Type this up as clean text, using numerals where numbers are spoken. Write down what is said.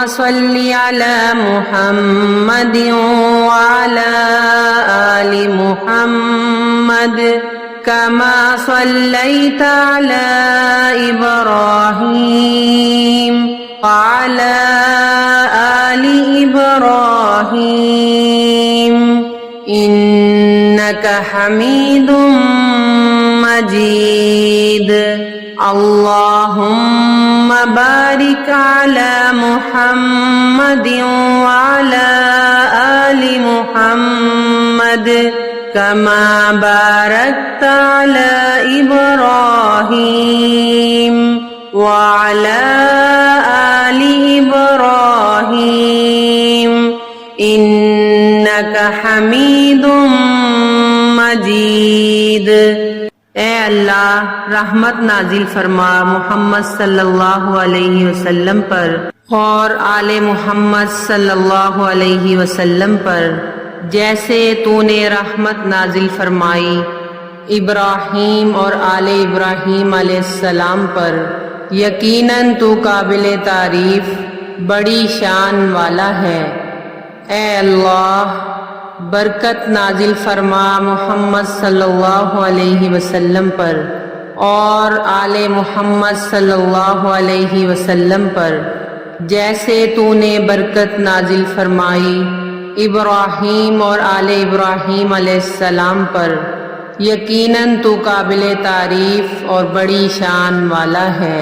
सल्लि अला मुहम्मद व अला आलि मुहम्मद कमा सल्लैता अला इब्राहीम व अला आलि इब्राहीम इन्नका हमीदुम मजीद। अल्लाहुम्मा बारिक अला मुहम्मद व अला आलि मुहम्मद कमा बारकता अला इब्राहीम व अला आलि इब्राहीम इन्नका हमीदुम मजीद। ए अल्लाह, रहमत नाजिल फरमा मोहम्मद सल्लल्लाहु अलैहि वसल्लम पर और आले मोहम्मद सल्लल्लाहु अलैहि वसल्लम पर, जैसे तूने रहमत नाजिल फरमाई इब्राहीम और आले इब्राहीम अलैहिस्सलाम पर। यकीनन तू काबिल तारीफ बड़ी शान वाला है। ए अल्लाह, बरकत नाजिल फरमा मोहम्मद सल्लल्लाहु अलैहि वसल्लम पर और आले मोहम्मद सल्लल्लाहु अलैहि वसल्लम पर, जैसे तूने बरकत नाजिल फरमाई इब्राहीम और आले इब्राहीम अलैहिस्सलाम पर। यकीनन तू काबिल तारीफ और बड़ी शान वाला है।